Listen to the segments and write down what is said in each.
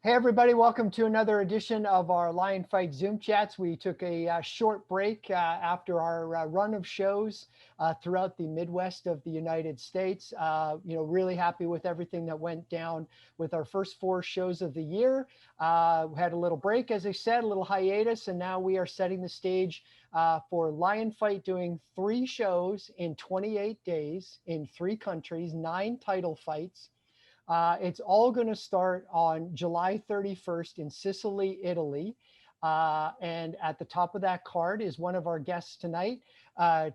Hey everybody, welcome to another edition of our Lion Fight Zoom chats. We took a short break after our run of shows throughout the Midwest of the United States. Really happy with everything that went down with our first 4 shows of the year. We had a little break, as I said, a little hiatus, and now we are setting the stage for Lion Fight, doing 3 shows in 28 days in 3 countries, 9 title fights. It's all going to start on July 31st in Sicily, Italy. And at the top of that card is one of our guests tonight,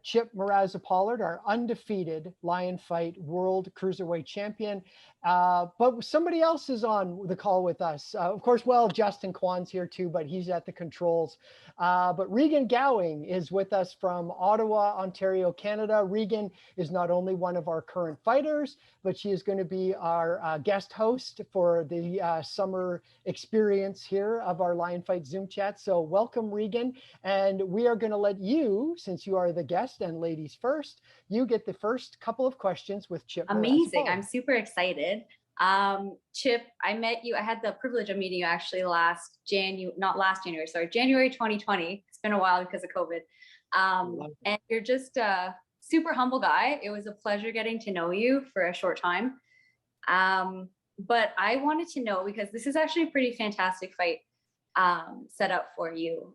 Chip Moraza-Pollard, our undefeated Lion Fight World Cruiserweight Champion. But somebody else is on the call with us. Of course, Justin Kwan's here too, but he's at the controls. But Regan Gowing is with us from Ottawa, Ontario, Canada. Regan is not only one of our current fighters, but she is going to be our guest host for the summer experience here of our Lion Fight Zoom chat. So welcome, Regan. And we are going to let you, since you are the guest and ladies first, you get the first couple of questions with Chip. Amazing. I'm super excited. Chip, I met you. I had the privilege of meeting you actually January 2020. It's been a while because of COVID. And you're just a super humble guy. It was a pleasure getting to know you for a short time. But I wanted to know, because this is actually a pretty fantastic fight set up for you.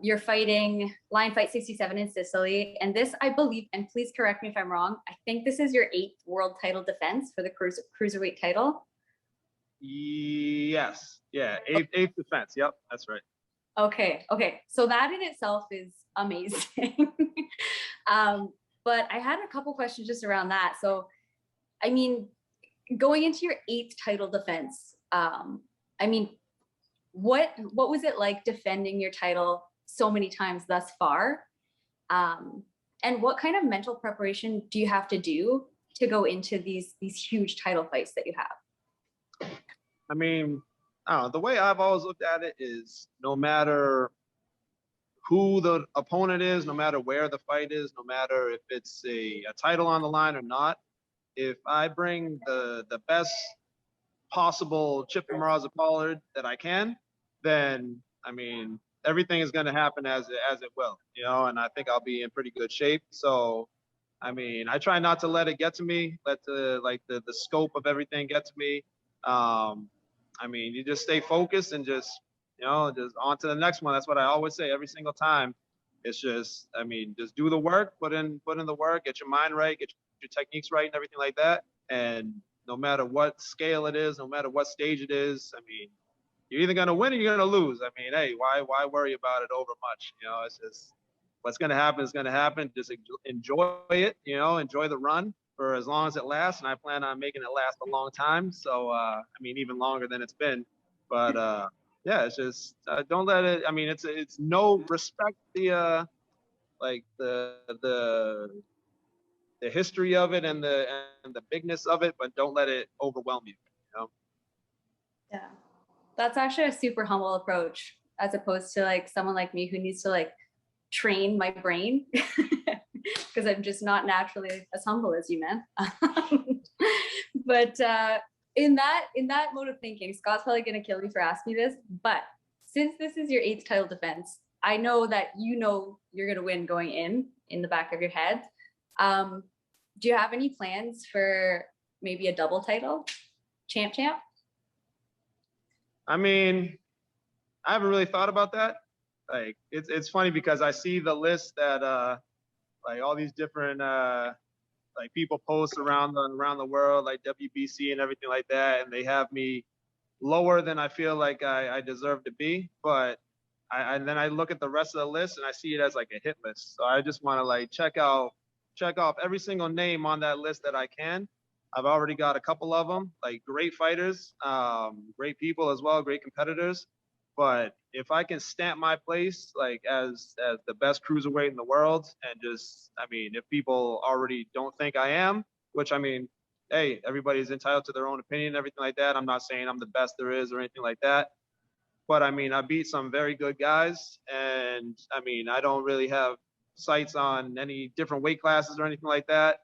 You're fighting Lion Fight 67 in Sicily. And this, I believe, and please correct me if I'm wrong, I think this is your 8th world title defense for the cruiserweight title. Yes. Yeah. Eighth defense. Yep. That's right. Okay. So that in itself is amazing. But I had a couple questions just around that. So, I mean, going into your 8th title defense, what was it like defending your title so many times thus far? And what kind of mental preparation do you have to do to go into these huge title fights that you have? I mean, I don't know, the way I've always looked at it is, no matter who the opponent is, no matter where the fight is, no matter if it's a title on the line or not, if I bring the best possible Chip Moraza-Pollard that I can, then I mean, everything is going to happen as it will, and I think I'll be in pretty good shape. So I mean, I try not to let it get to me, let the scope of everything get to me. I mean, you just stay focused and just on to the next one. That's what I always say every single time. It's just, I mean, just do the work, put in the work, get your mind right, get your techniques right and everything like that. And no matter what scale it is, no matter what stage it is, I mean, you're either going to win or you're going to lose. I mean, hey, why worry about it over much? It's just, what's going to happen is going to happen. Just enjoy it, enjoy the run for as long as it lasts. And I plan on making it last a long time. So, I mean, even longer than it's been. But, yeah, it's just, don't let it, I mean, it's no, respect the history of it and the bigness of it, but don't let it overwhelm you, Yeah. That's actually a super humble approach, as opposed to like someone like me who needs to like train my brain because I'm just not naturally as humble as you, man. But in that mode of thinking, Scott's probably going to kill me for asking me this, but since this is your 8th title defense, I know that you're going to win going in the back of your head. Do you have any plans for maybe a double title, champ? I mean, I haven't really thought about that. Like, it's funny because I see the list that like all these different like people post around the world, like WBC and everything like that, and they have me lower than I feel like I deserve to be. But and then I look at the rest of the list and I see it as like a hit list. So I just want to like check off every single name on that list that I can. I've already got a couple of them, like great fighters, great people as well, great competitors. But if I can stamp my place like as the best cruiserweight in the world, and just, I mean, if people already don't think I am, which I mean, hey, everybody's entitled to their own opinion and everything like that. I'm not saying I'm the best there is or anything like that. But I mean, I beat some very good guys, and I mean, I don't really have sights on any different weight classes or anything like that.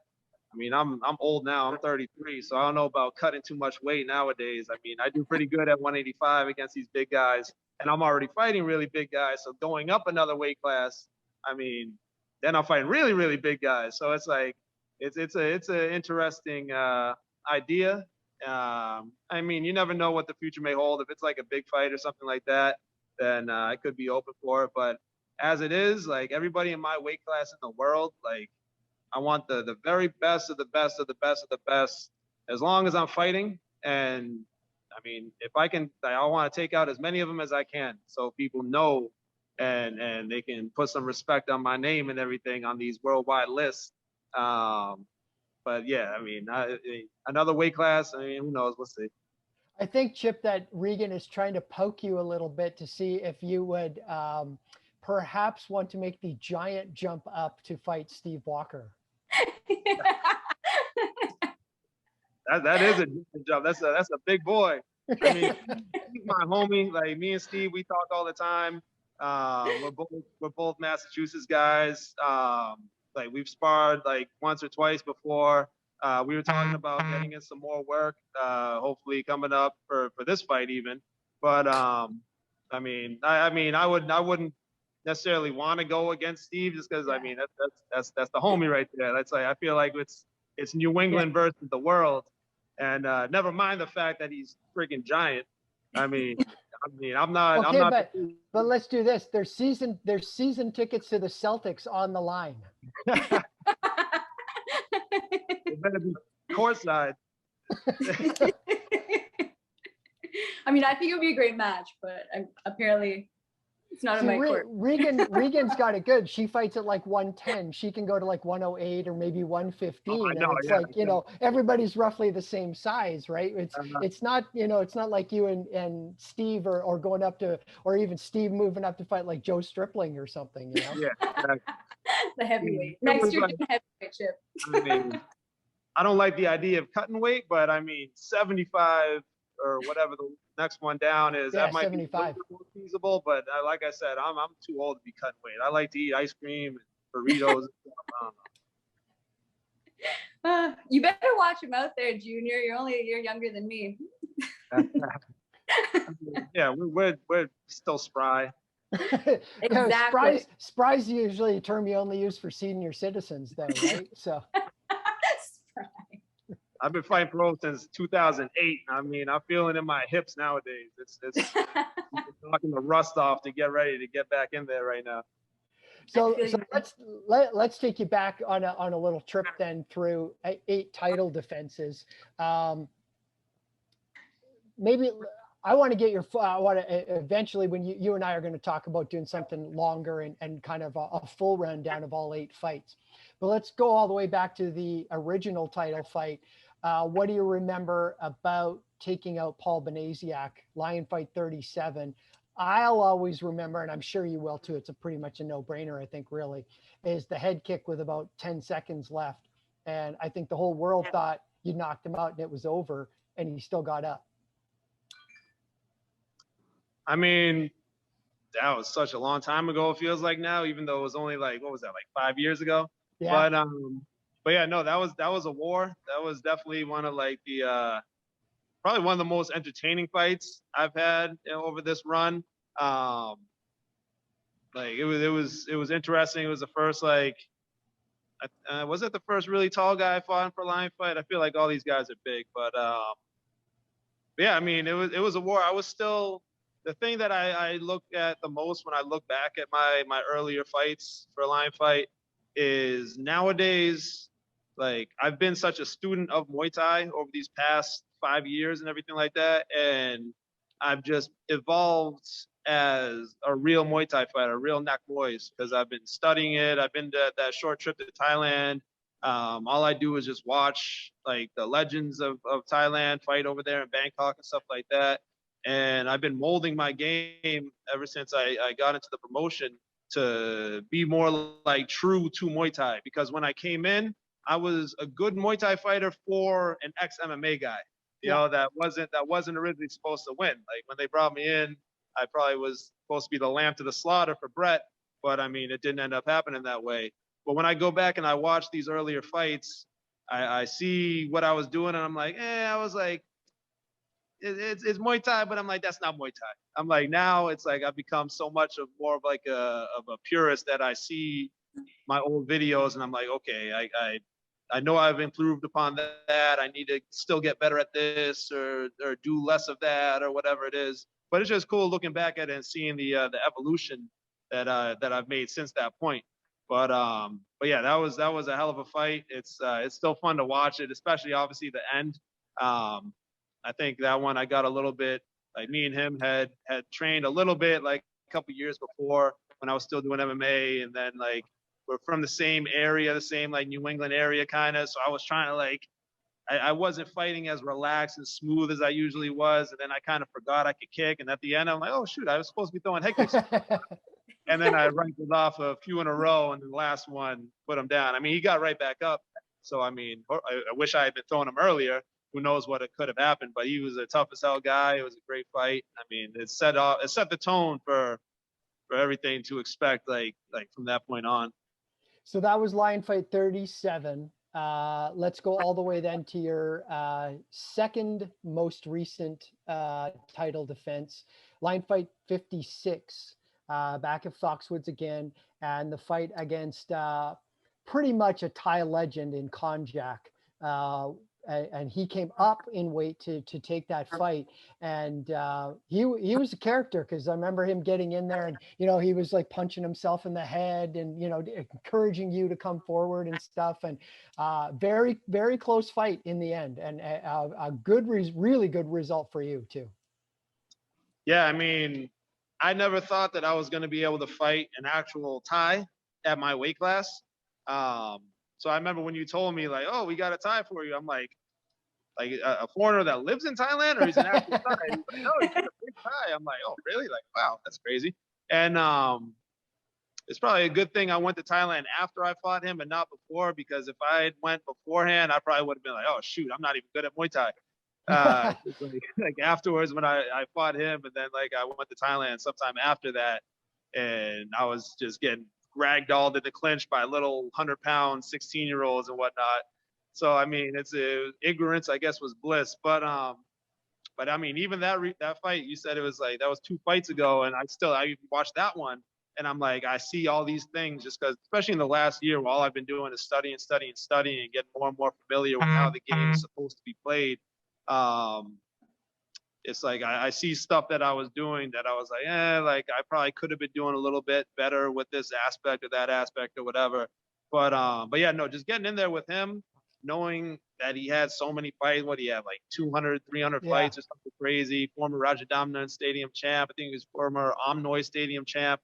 I mean, I'm old now. I'm 33, so I don't know about cutting too much weight nowadays. I mean, I do pretty good at 185 against these big guys, and I'm already fighting really big guys. So going up another weight class, I mean, then I'm fighting really, really big guys. So it's like, it's a interesting idea. I mean, you never know what the future may hold. If it's like a big fight or something like that, then I could be open for it. But as it is, like everybody in my weight class in the world, like I want the very best of the best of the best of the best, as long as I'm fighting. And I mean, if I can, I want to take out as many of them as I can, so people know, and they can put some respect on my name and everything on these worldwide lists. But yeah, I mean, another weight class. I mean, who knows? We'll see. I think, Chip, that Regan is trying to poke you a little bit to see if you would perhaps want to make the giant jump up to fight Steve Walker. That is a decent job. That's a big boy. I mean, he's my homie. Like me and Steve, we talk all the time. We're both Massachusetts guys. Like we've sparred like once or twice before. We were talking about getting in some more work, hopefully coming up for this fight even. But I mean, I wouldn't necessarily want to go against Steve just because I mean that's the homie right there. That's like I feel like it's New England versus the world, and never mind the fact that he's freaking giant. I mean, I'm not. Okay, I'm not. but let's do this. There's season tickets to the Celtics on the line. It better be courtside. I mean, I think it would be a great match, but apparently it's not in my court. Regan's got it good. She fights at like 110. She can go to like 108 or maybe 115. Oh, I know, and it's yeah, like, you know, everybody's roughly the same size, right? It's not, you know, it's not like you and Steve or going up to, or even Steve moving up to fight like Joe Stripling or something, you know? Yeah. Exactly. The heavyweight. Next year, heavyweight, Chip. I mean, I don't like the idea of cutting weight, but I mean, 75 or whatever the next one down is, Yeah, that might 75. be more feasible. But like I said, I'm too old to be cutting weight. I like to eat ice cream and burritos. And stuff. I don't know. You better watch him out there, Junior. You're only a year younger than me. Yeah, we're still spry. Exactly. Spry's usually a term you only use for senior citizens, though, right? So. I've been fighting pro since 2008. I mean, I'm feeling in my hips nowadays. It's knocking the rust off to get ready to get back in there right now. So let's take you back on a little trip then through 8 title defenses. Maybe I want to get your. I want to eventually, when you and I are going to talk about doing something longer and kind of a full rundown of all 8 fights. But let's go all the way back to the original title fight. What do you remember about taking out Paul Banasiak, Lion Fight 37? I'll always remember, and I'm sure you will too, it's pretty much a no-brainer, I think, really, is the head kick with about 10 seconds left. And I think the whole world thought you knocked him out and it was over, and he still got up. I mean, that was such a long time ago, it feels like now, even though it was only like, what was that, like 5 years ago? Yeah. But yeah, no, that was a war. That was definitely one of like the probably one of the most entertaining fights I've had, you know, over this run. Like it was interesting. It was the first like was it the first really tall guy I fought in for Lion Fight? I feel like all these guys are big, but yeah, I mean it was a war. I was still the thing that I look at the most when I look back at my earlier fights for Lion Fight is nowadays, like I've been such a student of Muay Thai over these past 5 years and everything like that, and I've just evolved as a real Muay Thai fighter, a real Nak Muay, because I've been studying it. I've been to that short trip to Thailand. All I do is just watch like the legends of Thailand fight over there in Bangkok and stuff like that. And I've been molding my game ever since I got into the promotion to be more like true to Muay Thai. Because when I came in, I was a good Muay Thai fighter for an ex-MMA guy. You know, that wasn't originally supposed to win. Like when they brought me in, I probably was supposed to be the lamb to the slaughter for Brett, but I mean, it didn't end up happening that way. But when I go back and I watch these earlier fights, I see what I was doing, and I'm like, I was like, it's Muay Thai, but I'm like, that's not Muay Thai. I'm like, now it's like I've become so much of more of like a purist that I see my old videos, and I'm like, okay, I know I've improved upon that. I need to still get better at this, or do less of that, or whatever it is. But it's just cool looking back at it and seeing the evolution that I've made since that point. But yeah, that was a hell of a fight. It's still fun to watch it, especially obviously the end. Um, I think that one I got a little bit, like, me and him had trained a little bit like a couple years before when I was still doing MMA, and then like we're from the same area, the same like New England area kind of. So I was trying to like I wasn't fighting as relaxed and smooth as I usually was, and then I kind of forgot I could kick, and at the end I'm like, oh shoot, I was supposed to be throwing head kicks. And then I rankled off a few in a row, and the last one put him down. I mean, he got right back up. So I mean, I wish I had been throwing him earlier. Who knows what it could have happened? But he was a tough as hell guy. It was a great fight. I mean, it set the tone for everything to expect, like from that point on. So that was Lion Fight 37. Let's go all the way then to your second most recent title defense, Lion Fight 56, back at Foxwoods again, and the fight against pretty much a Thai legend in Konjac. And he came up in weight to take that fight, and he was a character, because I remember him getting in there, and he was like punching himself in the head, and encouraging you to come forward and stuff, and very, very close fight in the end, and a good really good result for you too. Yeah, I mean, I never thought that I was going to be able to fight an actual Thai at my weight class. So I remember when you told me like, oh, we got a Thai for you. I'm like a foreigner that lives in Thailand, or he's an actual Thai? He's like, no, he's a big Thai. I'm like, oh, really? Like, wow, that's crazy. And it's probably a good thing I went to Thailand after I fought him and not before, because if I had went beforehand, I probably would have been like, oh shoot, I'm not even good at Muay Thai. Like afterwards when I fought him, and then like I went to Thailand sometime after that, and I was just getting ragdolled in the clinch by little 100-pound 16-year-olds and whatnot. So I mean, ignorance, I guess, was bliss. But I mean, even that fight, you said it was like that was 2 fights ago, and I watched that one, and I'm like, I see all these things just because, especially in the last year, all I've been doing is studying, and getting more and more familiar with how the game is supposed to be played. It's like I see stuff that I was doing that I was like, like I probably could have been doing a little bit better with this aspect or that aspect or whatever. But yeah, no, just getting in there with him, knowing that he had so many fights. What, he had like 200, 300 Yeah. fights or something crazy. Former Rajadamnern Stadium champ. I think he was former Omnoy Stadium champ.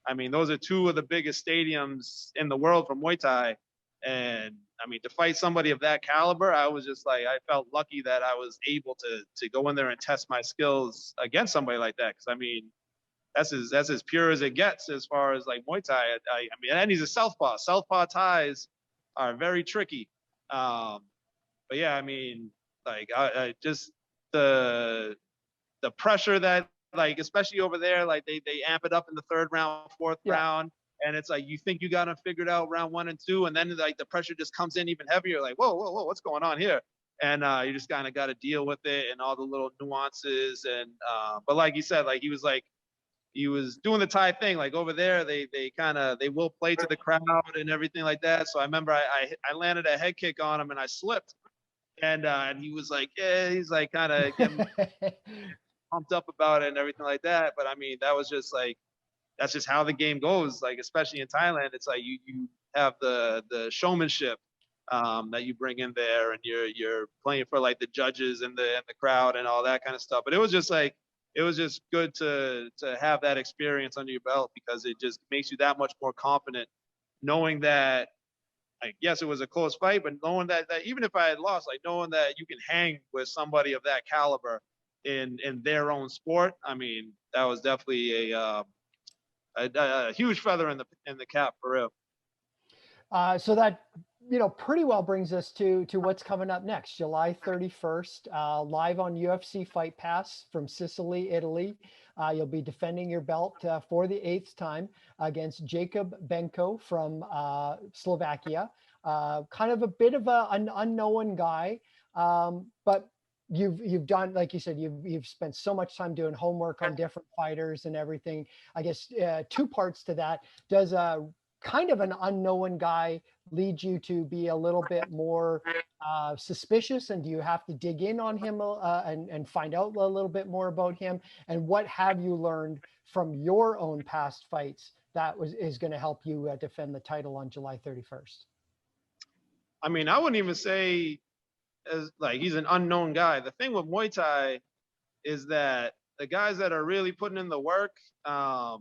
I mean, those are 2 of the biggest stadiums in the world for Muay Thai. And I mean, to fight somebody of that caliber, I was just like, I felt lucky that I was able to go in there and test my skills against somebody like that. Because I mean, that's as pure as it gets as far as like Muay Thai. I mean, and he's a southpaw. Southpaw Thais are very tricky. But yeah, I mean, like I just the pressure that, like, especially over there, like they amp it up in the 3rd round, 4th round. And it's like, you think you got them figured out round 1 and 2, and then like the pressure just comes in even heavier. Like, whoa, what's going on here? And you just kind of got to deal with it and all the little nuances. And but like you said, like he was doing the Thai thing. Like over there, they will play to the crowd and everything like that. So I remember I landed a head kick on him and I slipped, and he was like, he's like kind of getting pumped up about it and everything like that. But I mean, that was just like, that's just how the game goes. Like, especially in Thailand, it's like you have the showmanship that you bring in there, and you're playing for like the judges and the crowd and all that kind of stuff. But it was just good to have that experience under your belt, because it just makes you that much more confident, knowing that, like, yes, it was a close fight, but knowing that even if I had lost, like knowing that you can hang with somebody of that caliber in their own sport. I mean, that was definitely a huge feather in the cap for real. So that pretty well brings us to what's coming up next, July 31st, live on UFC Fight Pass from Sicily, Italy. You'll be defending your belt for the 8th time against Jacob Benko from Slovakia. kind of a bit of an unknown guy, but you've done, like you said, you've spent so much time doing homework on different fighters and everything. I guess two parts to that. Does a kind of an unknown guy lead you to be a little bit more suspicious, and do you have to dig in on him and find out a little bit more about him? And what have you learned from your own past fights that is going to help you defend the title on July 31st? I mean, I wouldn't even say as like he's an unknown guy. The thing with Muay Thai is that the guys that are really putting in the work, a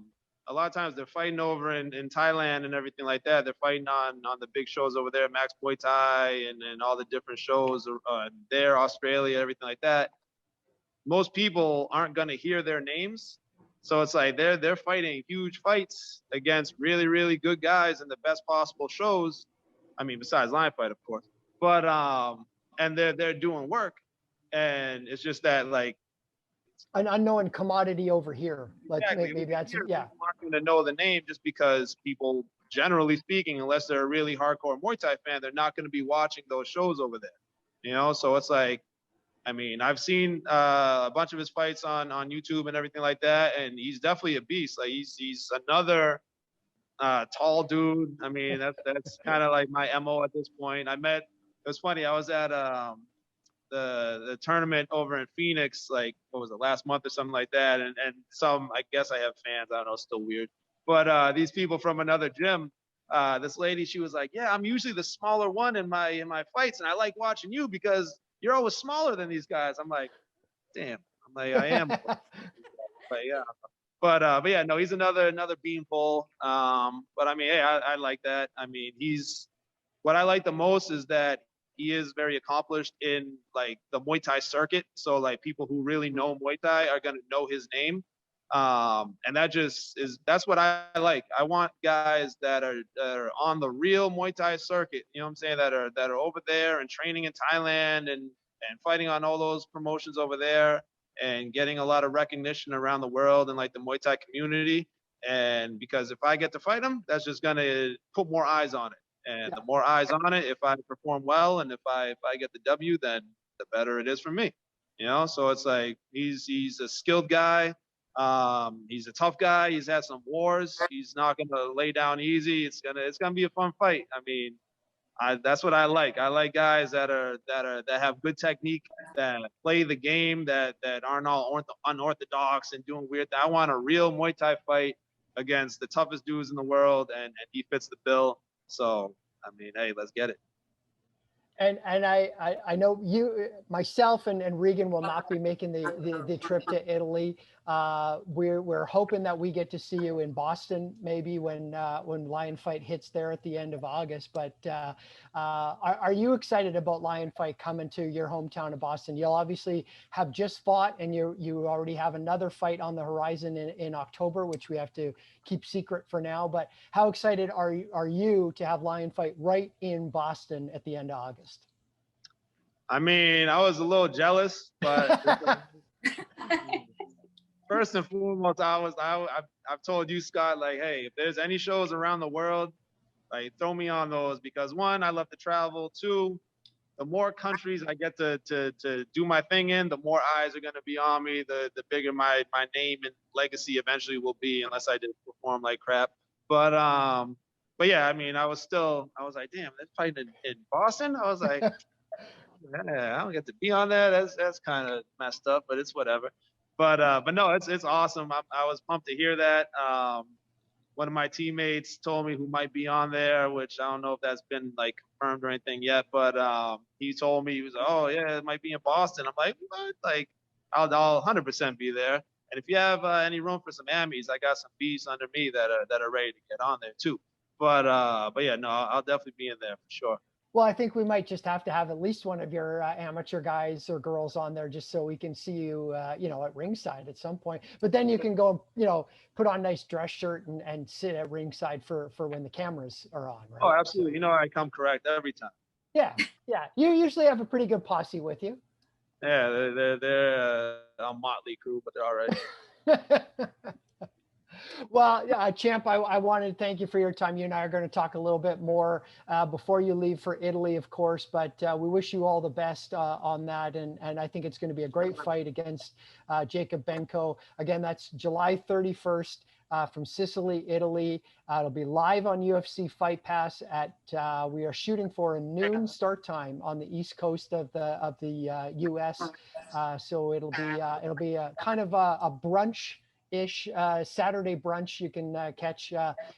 lot of times they're fighting over in Thailand and everything like that. They're fighting on the big shows over there, Max Muay Thai and all the different shows there, Australia, everything like that. Most people aren't going to hear their names. So it's like they're fighting huge fights against really, really good guys in the best possible shows. I mean, besides Lion Fight, of course. But and they're doing work. And it's just that like an unknown commodity over here. Like exactly. maybe that's yeah. People aren't going to know the name just because people, generally speaking, unless they're a really hardcore Muay Thai fan, they're not going to be watching those shows over there. You know, so it's like, I mean, I've seen a bunch of his fights on YouTube and everything like that, and he's definitely a beast. Like he's another tall dude. I mean, that's kind of like my MO at this point. It was funny. I was at the tournament over in Phoenix, like what was it, last month or something like that, and some, I guess I have fans. I don't know, still weird. But these people from another gym. This lady, she was like, "Yeah, I'm usually the smaller one in my fights, and I like watching you because you're always smaller than these guys." I'm like, damn. I'm like, I am. But yeah. But yeah, no, he's another beanpole. But I mean, hey, I like that. I mean, what I like the most is that he is very accomplished in like the Muay Thai circuit. So like people who really know Muay Thai are gonna know his name. And that's what I like. I want guys that are on the real Muay Thai circuit, you know what I'm saying, that are over there and training in Thailand and fighting on all those promotions over there and getting a lot of recognition around the world and like the Muay Thai community. And because if I get to fight him, that's just gonna put more eyes on it. And the more eyes on it, if I perform well and if I get the W, then the better it is for me. You know, so it's like he's a skilled guy. He's a tough guy. He's had some wars. He's not gonna lay down easy. It's gonna be a fun fight. I mean, that's what I like. I like guys that have good technique, that play the game, that aren't all unorthodox and doing weird things. I want a real Muay Thai fight against the toughest dudes in the world, and he fits the bill. So I mean, hey, let's get it. And I know you, myself, and Regan will not be making the trip to Italy. We're hoping that we get to see you in Boston, maybe when Lion Fight hits there at the end of August. But are you excited about Lion Fight coming to your hometown of Boston? You'll obviously have just fought, and you already have another fight on the horizon in October, which we have to keep secret for now. But how excited are you to have Lion Fight right in Boston at the end of August? I mean, I was a little jealous, but first and foremost, I've told you, Scott, like, hey, if there's any shows around the world, like, throw me on those, because one, I love to travel. Two, the more countries I get to do my thing in, the more eyes are gonna be on me, the bigger my name and legacy eventually will be, unless I did perform like crap. But yeah, I mean, I was like, damn, they're fighting in Boston. I was like, yeah, I don't get to be on that. That's kind of messed up, but it's whatever. But no, it's awesome. I was pumped to hear that. One of my teammates told me who might be on there, which I don't know if that's been like confirmed or anything yet. But he told me, he was like, oh yeah, it might be in Boston. I'm like, what? Like, I'll 100% be there. And if you have any room for some Amis, I got some beasts under me that are ready to get on there too. But yeah, no, I'll definitely be in there for sure. Well, I think we might just have to have at least one of your amateur guys or girls on there, just so we can see you, at ringside at some point. But then you can go, put on a nice dress shirt and sit at ringside for when the cameras are on, right? Oh, absolutely. You know, I come correct every time. Yeah. You usually have a pretty good posse with you. Yeah, they're a motley crew, but they're all right. Well, Champ, I wanted to thank you for your time. You and I are going to talk a little bit more before you leave for Italy, of course, but we wish you all the best on that. And I think it's going to be a great fight against Jacob Benko. Again, that's July 31st from Sicily, Italy. It'll be live on UFC Fight Pass at, we are shooting for a noon start time on the East Coast of the US. So it'll be a kind of a brunch-ish Saturday brunch. You can catch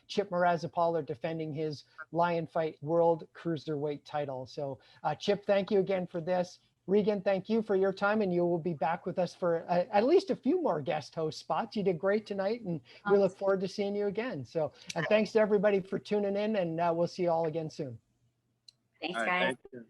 Chip Moraza-Pollard defending his Lion Fight World Cruiserweight title. So Chip, thank you again for this. Regan, thank you for your time, and you will be back with us for at least a few more guest host spots. You did great tonight, and we look forward to seeing you again. So, and thanks to everybody for tuning in, and we'll see you all again soon. Thanks, All right, guys. thank you.